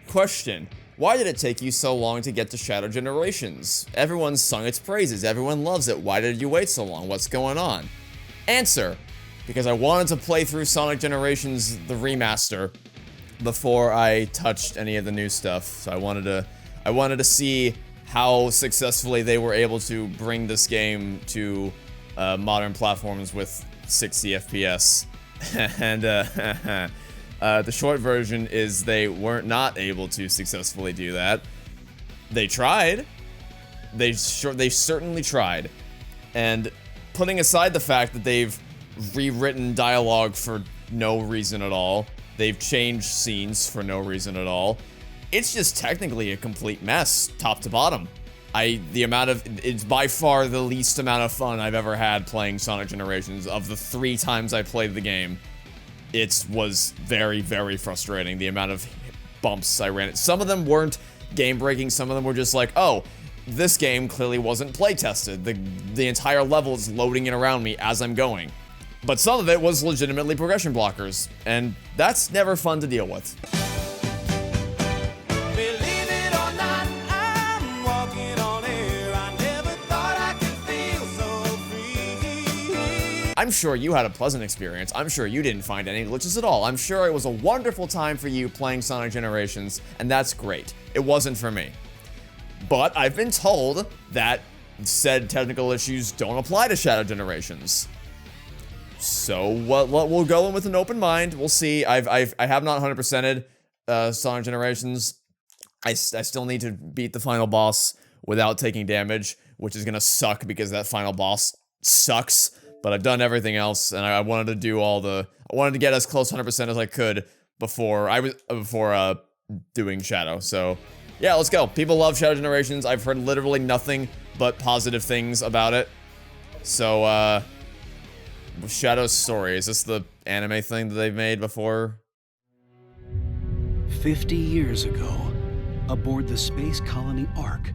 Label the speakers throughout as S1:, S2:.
S1: Question. Why did it take you so long to get to Shadow Generations? Everyone's sung its praises, everyone loves it, why did you wait so long? What's going on? Answer. Because I wanted to play through Sonic Generations, the remaster, before I touched any of the new stuff. So I wanted to see how successfully they were able to bring this game to modern platforms with 60 FPS. And the short version is they weren't not able to successfully do that. They tried. They certainly tried. And putting aside the fact that they've rewritten dialogue for no reason at all, they've changed scenes for no reason at all, it's just technically a complete mess, top to bottom. It's by far the least amount of fun I've ever had playing Sonic Generations. Of the 3 times I played the game, it was very, very frustrating, the amount of bumps I ran. Some of them weren't game-breaking, some of them were just like, oh, this game clearly wasn't play-tested. The entire level is loading in around me as I'm going. But some of it was legitimately progression blockers, and that's never fun to deal with. I'm sure you had a pleasant experience. I'm sure you didn't find any glitches at all. I'm sure it was a wonderful time for you playing Sonic Generations, and that's great. It wasn't for me. But I've been told that said technical issues don't apply to Shadow Generations. So we'll go in with an open mind. We'll see. I have not 100%ed Sonic Generations. I still need to beat the final boss without taking damage, which is gonna suck because that final boss sucks. But I've done everything else, and I wanted to do I wanted to get as close 100% as I could before doing Shadow. So yeah, let's go. People love Shadow Generations. I've heard literally nothing but positive things about it. So Shadow's story, is this the anime thing that they've made before?
S2: 50 years ago, aboard the space colony Ark,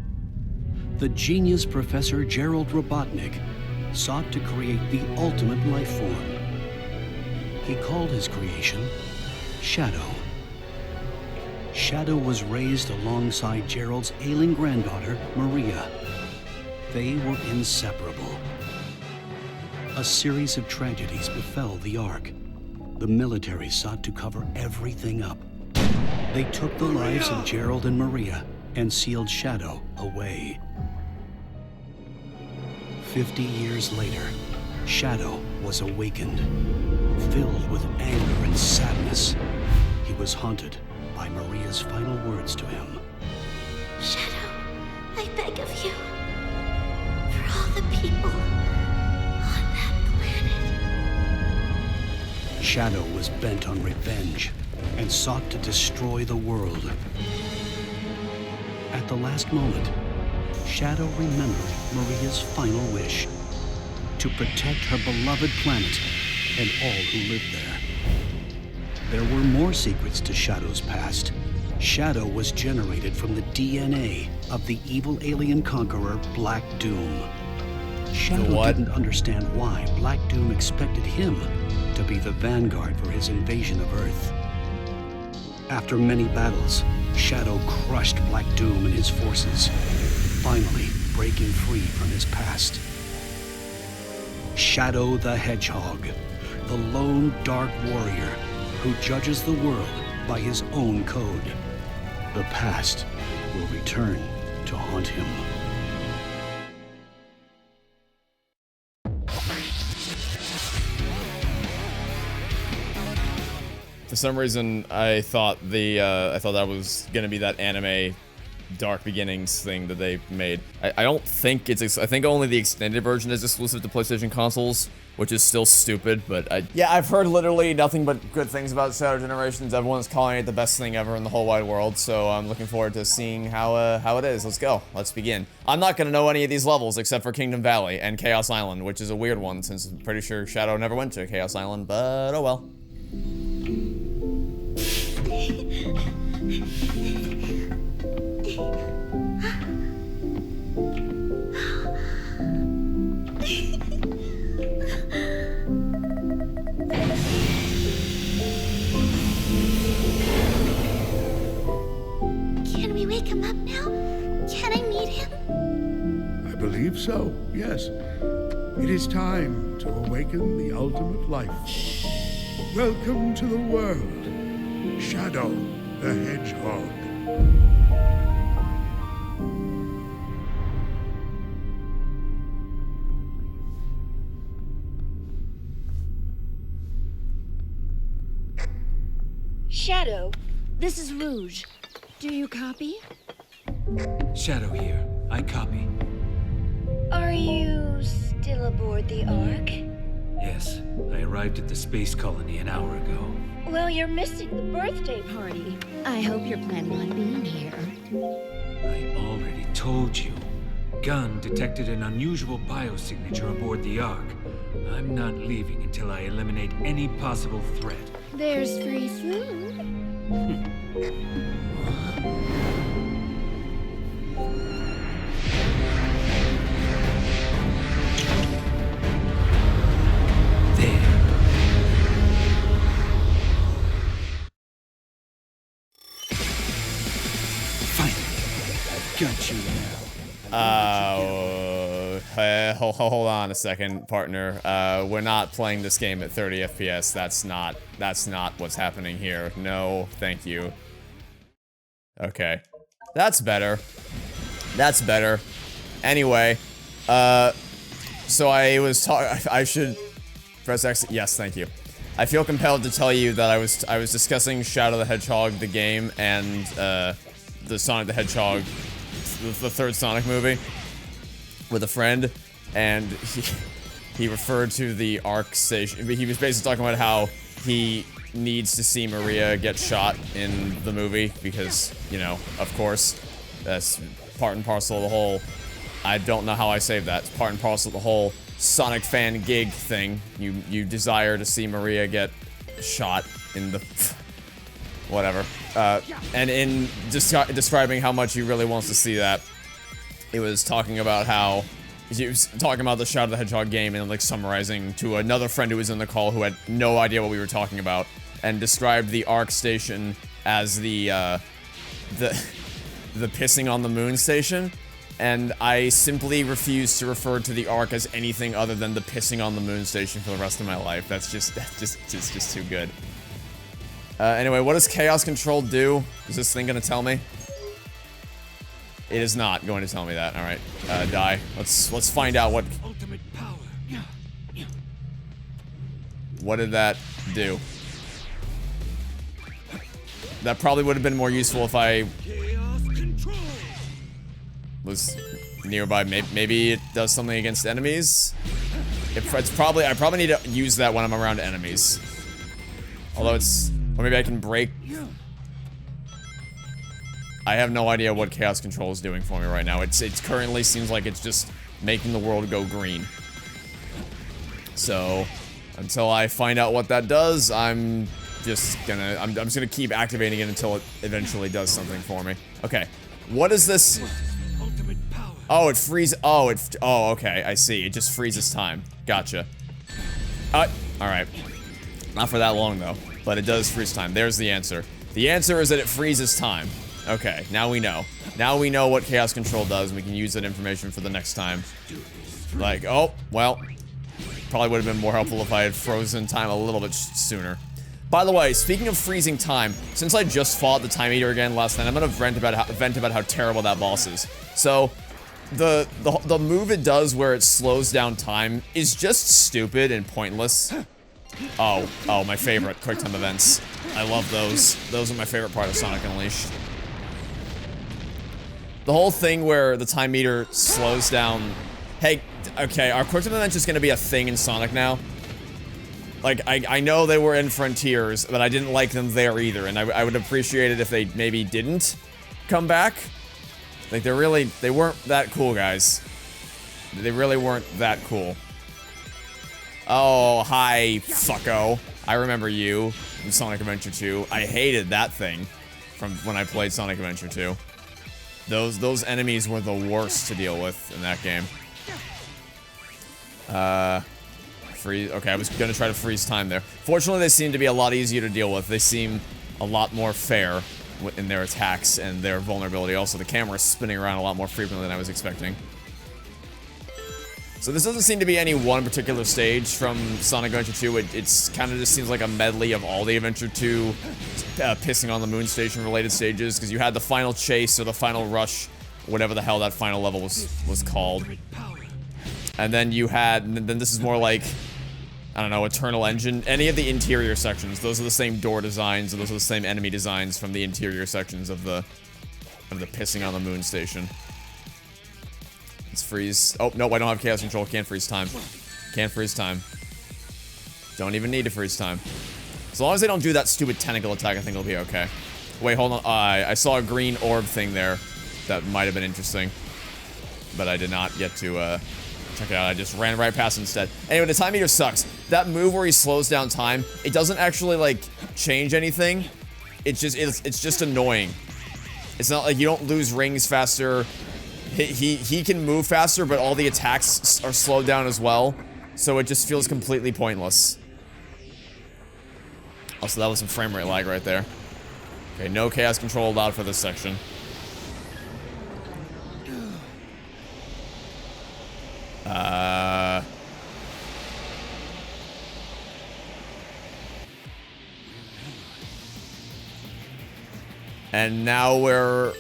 S2: the genius Professor Gerald Robotnik sought to create the ultimate life form. He called his creation Shadow. Shadow was raised alongside Gerald's ailing granddaughter, Maria. They were inseparable. A series of tragedies befell the Ark. The military sought to cover everything up. They took the lives of Gerald and Maria and sealed Shadow away. 50 years later, Shadow was awakened, filled with anger and sadness. He was haunted by Maria's final words to him.
S3: Shadow, I beg of you, for all the people on that planet.
S2: Shadow was bent on revenge and sought to destroy the world. At the last moment, Shadow remembered Maria's final wish, to protect her beloved planet and all who lived there. There were more secrets to Shadow's past. Shadow was generated from the DNA of the evil alien conqueror Black Doom. Shadow didn't understand why Black Doom expected him to be the vanguard for his invasion of Earth. After many battles, Shadow crushed Black Doom and his forces, finally breaking free from his past. Shadow the Hedgehog, the lone dark warrior who judges the world by his own code. The past will return to haunt him.
S1: For some reason, I thought that was gonna be that anime Dark Beginnings thing that they made. I don't think it's, I think only the extended version is exclusive to PlayStation consoles, which is still stupid, but yeah, I've heard literally nothing but good things about Shadow Generations. Everyone's calling it the best thing ever in the whole wide world, so I'm looking forward to seeing how it is. Let's go. Let's begin. I'm not gonna know any of these levels except for Kingdom Valley and Chaos Island, which is a weird one since I'm pretty sure Shadow never went to Chaos Island, but oh well.
S3: up now? Can I meet him?
S4: I believe so, yes. It is time to awaken the ultimate life. Welcome to the world, Shadow the Hedgehog.
S5: Shadow, this is Rouge. Do you copy?
S6: Shadow here. I copy.
S5: Are you still aboard the Ark?
S6: Yes, I arrived at the space colony an hour ago.
S5: Well, you're missing the birthday party. I hope you're planning on being here.
S6: I already told you. Gunn detected an unusual biosignature aboard the Ark. I'm not leaving until I eliminate any possible threat.
S5: There's free food.
S2: Got you now.
S1: Hold on a second, partner. We're not playing this game at 30 FPS. That's not what's happening here. No, thank you. Okay. That's better. That's better. Anyway, so I should press X. Yes, thank you. I feel compelled to tell you that I was discussing Shadow the Hedgehog, the game, and, the Sonic the Hedgehog, the third Sonic movie, with a friend, and he referred to the Ark station. He was basically talking about how he needs to see Maria get shot in the movie because, you know, of course, that's part and parcel of the whole, I don't know how I saved that, it's part and parcel of the whole Sonic fan gig thing. You desire to see Maria get shot in the whatever. And in describing how much he really wants to see that, it was talking about how he was talking about the Shadow the Hedgehog game and like summarizing to another friend who was in the call who had no idea what we were talking about, and described the Ark station as the pissing on the moon station. And I simply refuse to refer to the Ark as anything other than the pissing on the moon station for the rest of my life. That's just too good. Anyway, what does Chaos Control do? Is this thing gonna tell me? It is not going to tell me that. All right, die. Let's find out what.
S6: Ultimate power.
S1: What did that do? That probably would have been more useful if I was nearby. Maybe it does something against enemies. I probably need to use that when I'm around enemies. Although or maybe I can break. I have no idea what Chaos Control is doing for me right now. It currently seems like it's just making the world go green. So, until I find out what that does, I'm just gonna keep activating it until it eventually does something for me. Okay, what is this? Oh, it freezes. Oh, okay, I see. It just freezes time. Gotcha. Alright. Not for that long, though. But it does freeze time. There's the answer. The answer is that it freezes time. Okay, now we know. Now we know what Chaos Control does, and we can use that information for the next time. Like, oh, well. Probably would have been more helpful if I had frozen time a little bit sooner. By the way, speaking of freezing time, since I just fought the Time Eater again last night, I'm gonna vent about how terrible that boss is. So, the move it does where it slows down time is just stupid and pointless. Oh, my favorite, quick time events. I love those. Those are my favorite part of Sonic Unleashed. The whole thing where the Time Meter slows down. Hey, okay, are quick time events just gonna be a thing in Sonic now? Like, I know they were in Frontiers, but I didn't like them there either, and I would appreciate it if they maybe didn't come back. Like, they weren't that cool, guys. They really weren't that cool. Oh, hi, fucko. I remember you from Sonic Adventure 2. I hated that thing from when I played Sonic Adventure 2. Those enemies were the worst to deal with in that game. Freeze. Okay, I was gonna try to freeze time there. Fortunately, they seem to be a lot easier to deal with. They seem a lot more fair in their attacks and their vulnerability. Also, the camera is spinning around a lot more frequently than I was expecting. So this doesn't seem to be any one particular stage from Sonic Adventure 2. It's kind of just seems like a medley of all the Adventure 2 pissing on the moon station related stages, because you had the final chase or the final rush, whatever the hell that final level was called. And then you had, and then this is more like, I don't know, Eternal Engine. Any of the interior sections, those are the same door designs, and those are the same enemy designs from the interior sections of the pissing on the moon station. Let's freeze. Oh, nope, I don't have Chaos Control. Can't freeze time. Can't freeze time. Don't even need to freeze time. As long as they don't do that stupid tentacle attack, I think it'll be okay. Wait, hold on. I saw a green orb thing there that might have been interesting, but I did not get to check it out. I just ran right past it instead. Anyway, the time meter sucks. That move where he slows down time, it doesn't actually, like, change anything. It's just annoying. It's not like you don't lose rings faster. He can move faster, but all the attacks are slowed down as well. So it just feels completely pointless. Also, that was some frame rate lag right there. Okay, no Chaos Control allowed for this section. And now we're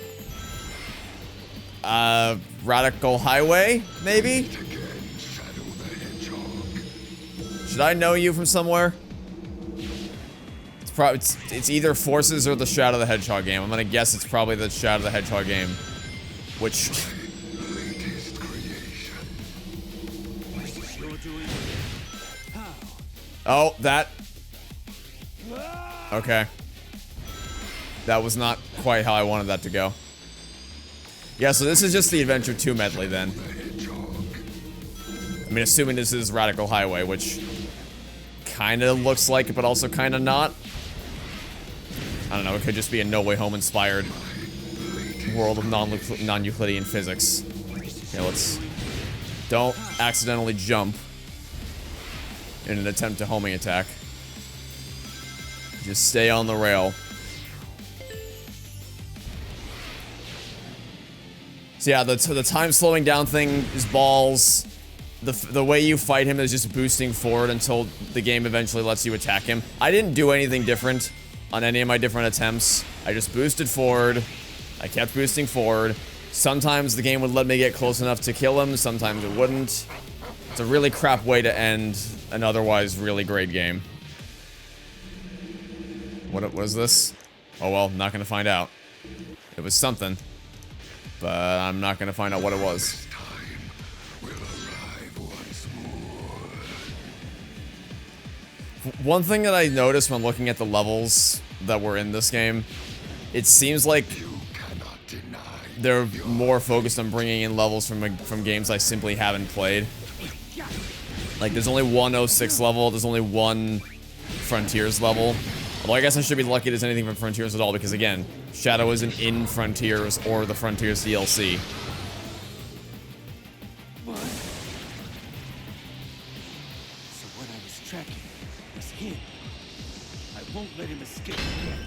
S1: Radical Highway, maybe? Should I know you from somewhere? It's either Forces or the Shadow the Hedgehog game. I'm gonna guess it's probably the Shadow the Hedgehog game, which oh, that. Okay. That was not quite how I wanted that to go. Yeah, so this is just the Adventure 2 medley then. I mean, assuming this is Radical Highway, which kind of looks like it, but also kind of not. I don't know, it could just be a No Way Home inspired world of non-Euclidean physics. Okay, let's... Don't accidentally jump in an attempt to homing attack. Just stay on the rail. So yeah, the time slowing down thing is balls. The way you fight him is just boosting forward until the game eventually lets you attack him. I didn't do anything different on any of my different attempts. I just boosted forward. I kept boosting forward. Sometimes the game would let me get close enough to kill him, sometimes it wouldn't. It's a really crap way to end an otherwise really great game. What was this? Oh well, not gonna find out. It was something, but I'm not gonna find out what it was. One thing that I noticed when looking at the levels that were in this game, it seems like they're more focused on bringing in levels from games I simply haven't played. Like, there's only one 06 level, there's only one Frontiers level. Although I guess I should be lucky there's anything from Frontiers at all, because again, Shadow isn't in Frontiers or the Frontiers DLC.
S6: What? So what I was tracking was him. I won't let him escape again.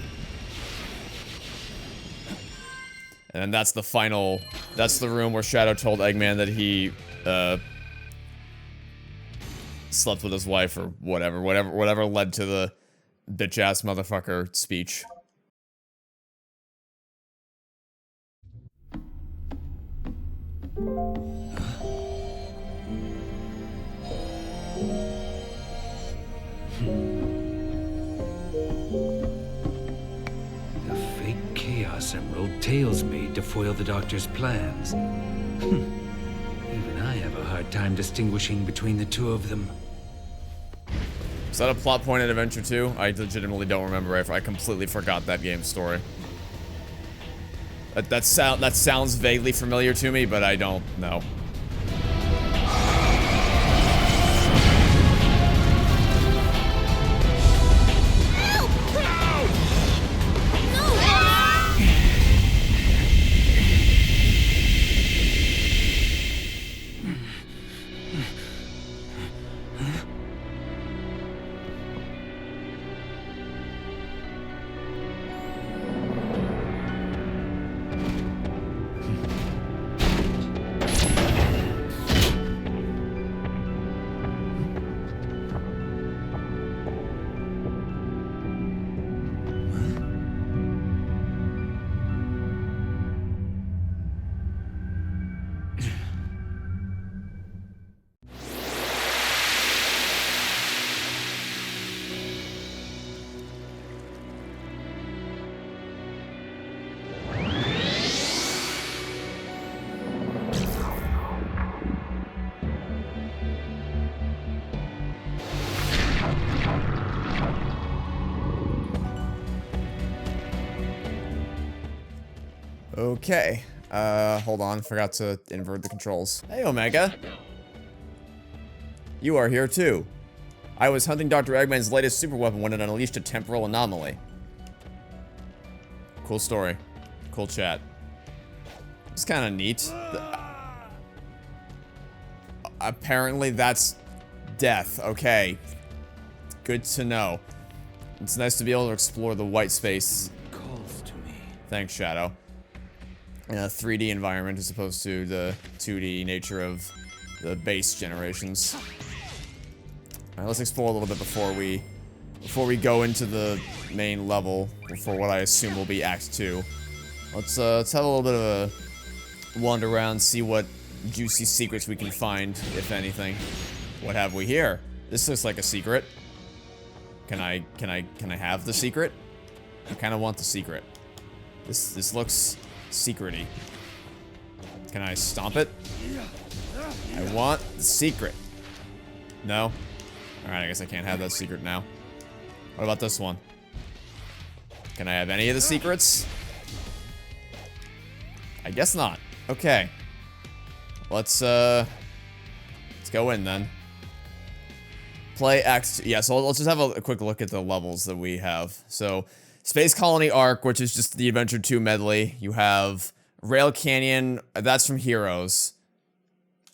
S1: And then that's the final, that's the room where Shadow told Eggman that he, slept with his wife or whatever led to the bitch-ass motherfucker speech.
S6: The fake Chaos Emerald Tails made to foil the Doctor's plans. Even I have a hard time distinguishing between the two of them.
S1: Is that a plot point in Adventure 2? I legitimately don't remember. I completely forgot that game's story. That sounds vaguely familiar to me, but I don't know. Okay. Hold on. Forgot to invert the controls. Hey, Omega. You are here too. I was hunting Dr. Eggman's latest super weapon when it unleashed a temporal anomaly. Cool story. Cool chat. It's kind of neat. Apparently that's death. Okay. Good to know. It's nice to be able to explore the white space.
S6: Calls to me.
S1: Thanks, Shadow. In a 3D environment as opposed to the 2D nature of the base generations. Alright, let's explore a little bit before we go into the main level for what I assume will be Act 2. Let's have a little bit of a wander around, see what juicy secrets we can find, if anything. What have we here? This looks like a secret. Can I have the secret? I kind of want the secret. This looks secrety. Can I stomp it? I want the secret. No? Alright, I guess I can't have that secret now. What about this one? Can I have any of the secrets? I guess not. Okay. Let's go in then. Play Act 2. Yeah, so let's just have a quick look at the levels that we have. So, Space Colony Arc, which is just the Adventure 2 medley. You have Rail Canyon, that's from Heroes.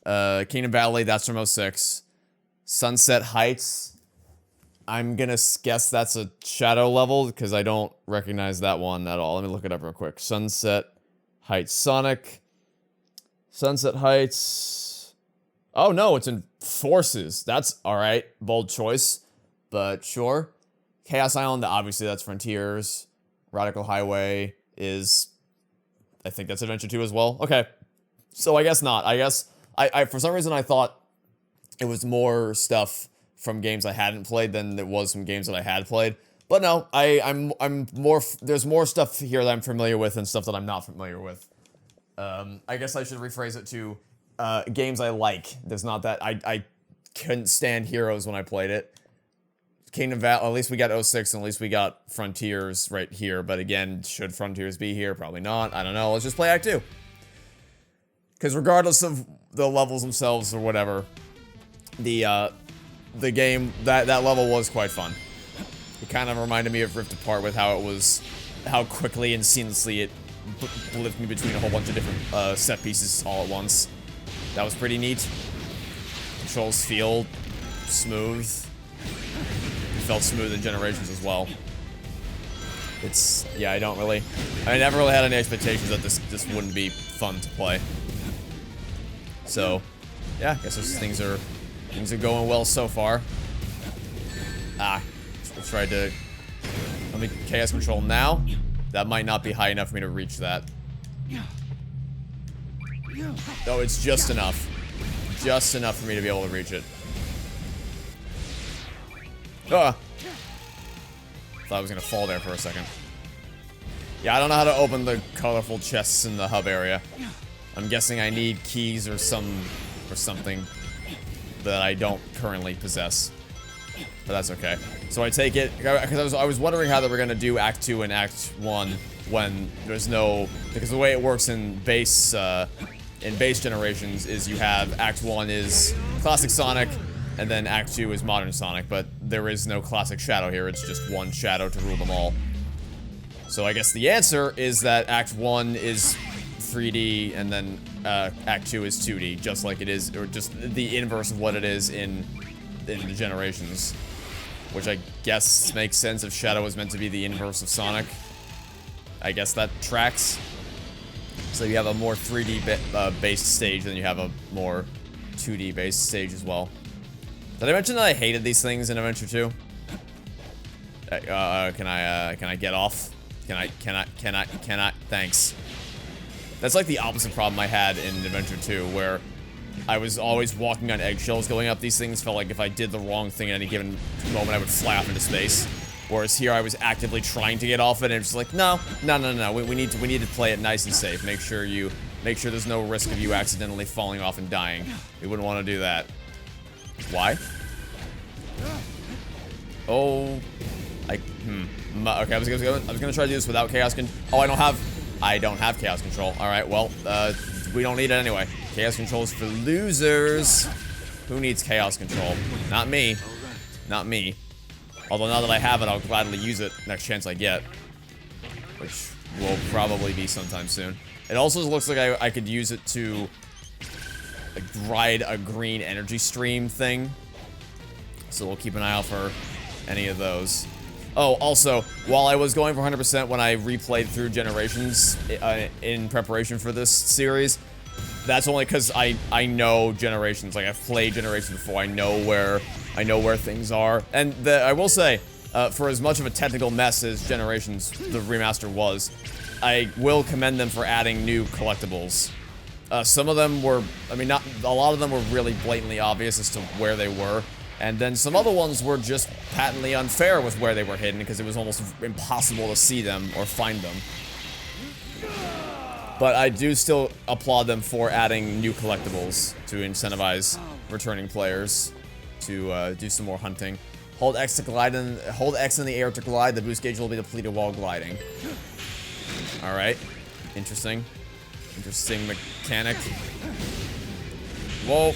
S1: Kingdom Valley, that's from 06. Sunset Heights, I'm gonna guess that's a Shadow level, because I don't recognize that one at all. Let me look it up real quick. Sunset Heights Sonic. Sunset Heights. Oh no, it's in Forces. That's alright. Bold choice. But sure. Chaos Island, obviously that's Frontiers. Radical Highway is... I think that's Adventure 2 as well. Okay. So I guess not. I guess... I for some reason I thought it was more stuff from games I hadn't played than it was from games that I had played. But no, I'm more... There's more stuff here that I'm familiar with and stuff that I'm not familiar with. I guess I should rephrase it to games I like. There's not that... I couldn't stand Heroes when I played it. Kingdom Valley, at least we got 06, and at least we got Frontiers right here. But again, should Frontiers be here? Probably not. I don't know. Let's just play Act 2. Because regardless of the levels themselves or whatever, the game, that level was quite fun. It kind of reminded me of Rift Apart with how it was, how quickly and seamlessly it lived me between a whole bunch of different set pieces all at once. That was pretty neat. Controls feel smooth. It felt smooth in Generations as well. It's, yeah, I never really had any expectations that this wouldn't be fun to play. So, yeah, I guess things are going well so far. I tried to, let me Chaos Control now. That might not be high enough for me to reach that. Oh, it's just enough. Just enough for me to be able to reach it. Ah! Thought I was gonna fall there for a second. Yeah, I don't know how to open the colorful chests in the hub area. I'm guessing I need keys or something that I don't currently possess. But that's okay. So I take it, because I was wondering how they were gonna do Act 2 and Act 1 when there's no, because the way it works in base Generations is you have Act 1 is classic Sonic, and then Act 2 is modern Sonic, but there is no classic Shadow here, it's just one Shadow to rule them all. So I guess the answer is that Act 1 is 3D, and then Act 2 is 2D, just like it is, or just the inverse of what it is in the Generations. Which I guess makes sense if Shadow was meant to be the inverse of Sonic. I guess that tracks. So you have a more 3D based stage, then you have a more 2D based stage as well. Did I mention that I hated these things in Adventure 2? Can I get off? Can I, thanks. That's like the opposite problem I had in Adventure 2, where I was always walking on eggshells going up these things. Felt like if I did the wrong thing at any given moment, I would fly off into space. Whereas here, I was actively trying to get off it, and it's like, no. We need to play it nice and safe. Make sure there's no risk of you accidentally falling off and dying. We wouldn't want to do that. Why? Oh, okay. I was gonna try to do this without Chaos Control. Oh, I don't have. I don't have Chaos Control. Alright, well, we don't need it anyway. Chaos Control is for losers. Who needs Chaos Control? Not me. Not me. Although now that I have it, I'll gladly use it next chance I get. Which will probably be sometime soon. It also looks like I could use it to like, ride a green energy stream thing. So we'll keep an eye out for any of those. Oh, also, while I was going for 100% when I replayed through Generations in preparation for this series, that's only because I know Generations. Like, I've played Generations before. I know where things are. And I will say, for as much of a technical mess as Generations, the remaster was, I will commend them for adding new collectibles. Some of them were, I mean, not a lot of them were really blatantly obvious as to where they were. And then some other ones were just patently unfair with where they were hidden because it was almost impossible to see them or find them. But I do still applaud them for adding new collectibles to incentivize returning players to do some more hunting. Hold X to glide and hold X in the air to glide. The boost gauge will be depleted while gliding. All right, interesting, interesting mechanic. Whoa.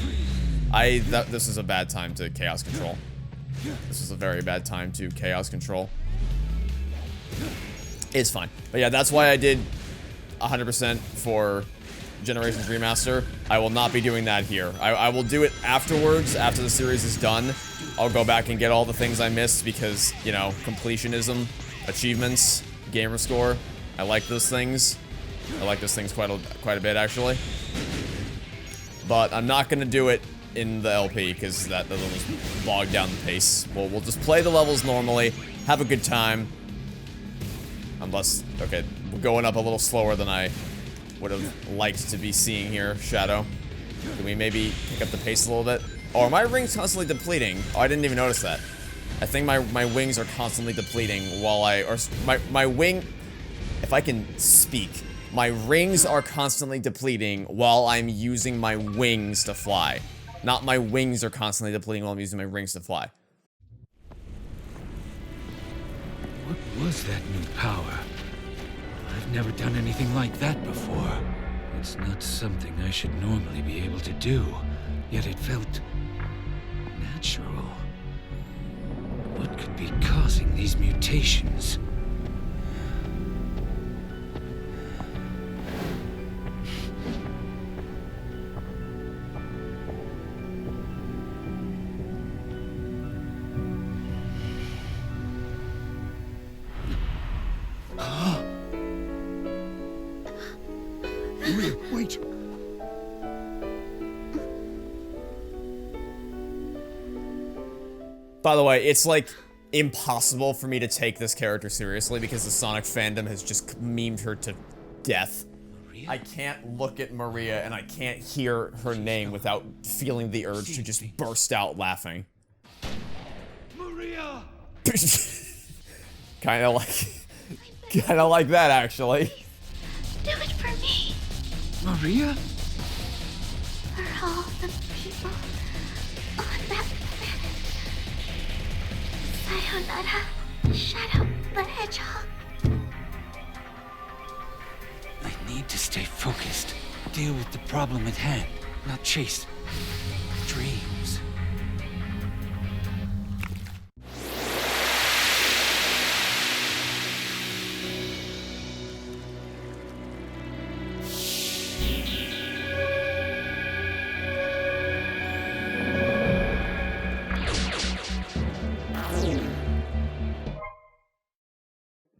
S1: This is a bad time to Chaos Control. This is a very bad time to Chaos Control. It's fine. But yeah, that's why I did 100% for Generations Remaster. I will not be doing that here. I will do it afterwards, after the series is done. I'll go back and get all the things I missed because, you know, completionism, achievements, gamer score. I like those things. I like those things quite a bit, actually. But I'm not going to do it in the LP, because that will just bog down the pace. We'll just play the levels normally, have a good time. Unless, okay, we're going up a little slower than I would have liked to be seeing here, Shadow. Can we maybe pick up the pace a little bit? Oh, are my rings constantly depleting? Oh, I didn't even notice that. I think my wings are constantly depleting while my wing, if I can speak, my rings are constantly depleting while I'm using my wings to fly. Not my wings are constantly depleting while I'm using my rings to fly.
S6: What was that new power? I've never done anything like that before. It's not something I should normally be able to do, yet it felt natural. What could be causing these mutations?
S4: Wait.
S1: By the way, it's like impossible for me to take this character seriously because the Sonic fandom has just memed her to death. Maria? I can't look at Maria and I can't hear her name without feeling the urge to just burst out laughing.
S6: Maria!
S1: Kinda like that, actually.
S3: Do it for me.
S6: Maria?
S3: For all the people on that planet. Sayonara, Shadow the Hedgehog.
S6: I need to stay focused. Deal with the problem at hand, not chase dreams.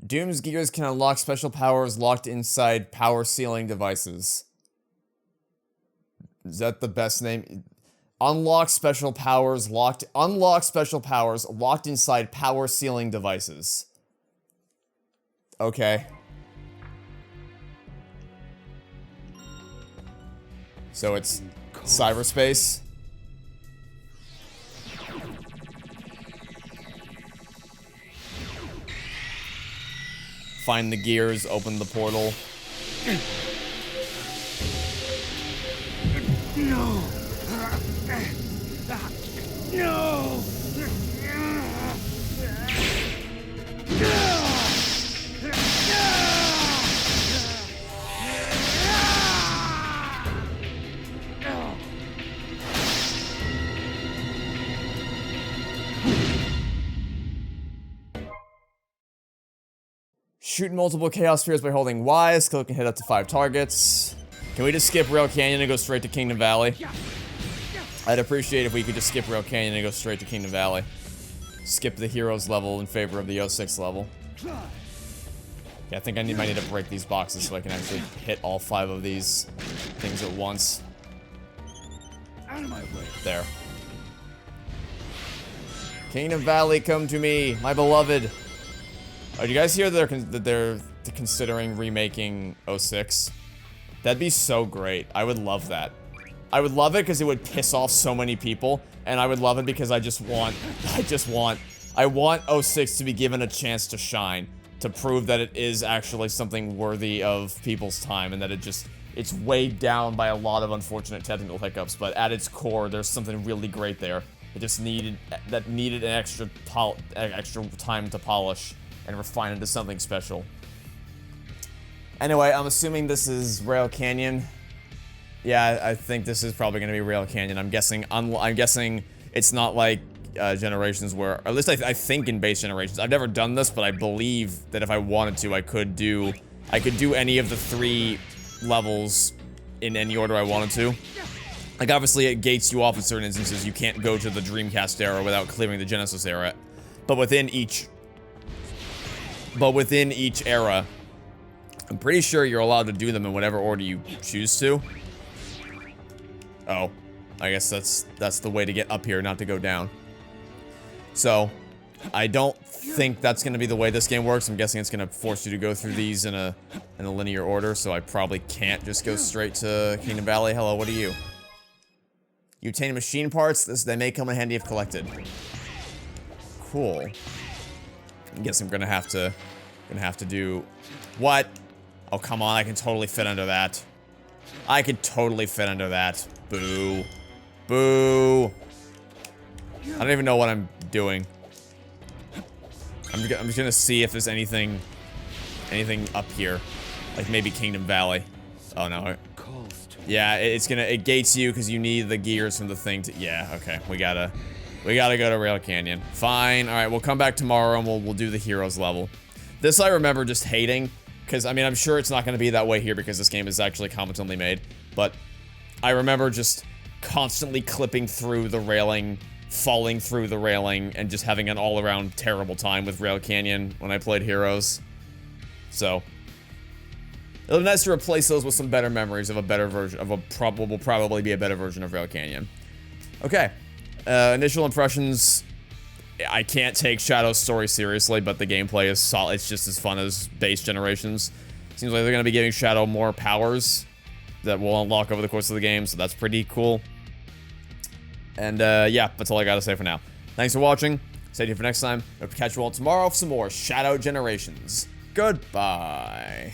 S1: Doom's gears can unlock special powers locked inside power sealing devices. Is that the best name? Unlock special powers locked inside power sealing devices. Okay. So it's cyberspace. Find the gears, open the portal.
S4: No! No!
S1: Shoot multiple Chaos Spheres by holding Y. Skill can hit up to 5 targets. Can we just skip Rail Canyon and go straight to Kingdom Valley? I'd appreciate if we could just skip Rail Canyon and go straight to Kingdom Valley. Skip the Heroes level in favor of the 06 level. Yeah, I think I might need to break these boxes so I can actually hit all 5 of these things at once.
S4: Out of my way.
S1: There. Kingdom Valley, come to me, my beloved. Oh, did you guys hear that they're considering remaking 06? That'd be so great. I would love that. I would love it because it would piss off so many people, and I would love it because I want 06 to be given a chance to shine, to prove that it is actually something worthy of people's time, and that it's weighed down by a lot of unfortunate technical hiccups, but at its core, there's something really great there. It just needed an extra time to polish and refine into something special. Anyway, I'm assuming this is Rail Canyon. Yeah, I think this is probably going to be Rail Canyon. I'm guessing it's not like Generations where, or at least I think in base Generations. I've never done this, but I believe that if I wanted to, I could do any of the 3 levels in any order I wanted to. Like, obviously, it gates you off in certain instances. You can't go to the Dreamcast era without clearing the Genesis era. But within each era, I'm pretty sure you're allowed to do them in whatever order you choose to. Oh, I guess that's the way to get up here, not to go down. So, I don't think that's going to be the way this game works. I'm guessing it's going to force you to go through these in a linear order, so I probably can't just go straight to Kingdom Valley. Hello, what are you? You obtain machine parts. They may come in handy if collected. Cool. I guess I'm gonna have to do what? Oh, come on, I can totally fit under that. I could totally fit under that. Boo. Boo. I don't even know what I'm doing. I'm just gonna see if there's anything up here. Like maybe Kingdom Valley. Oh no. Yeah, it gates you because you need the gears from the thing to, yeah, okay. We gotta go to Rail Canyon. Fine, alright, we'll come back tomorrow and we'll do the Heroes level. This I remember just hating, because, I mean, I'm sure it's not gonna be that way here because this game is actually competently made, but I remember just constantly clipping through the railing, falling through the railing, and just having an all-around terrible time with Rail Canyon when I played Heroes. So, it'll be nice to replace those with some better memories of a better version of will probably be a better version of Rail Canyon. Okay. Initial impressions. I can't take Shadow's story seriously, but the gameplay is solid. It's just as fun as base Generations. Seems like they're going to be giving Shadow more powers that will unlock over the course of the game, so that's pretty cool. And yeah, that's all I got to say for now. Thanks for watching. Stay tuned for next time. Hope to catch you all tomorrow for some more Shadow Generations. Goodbye.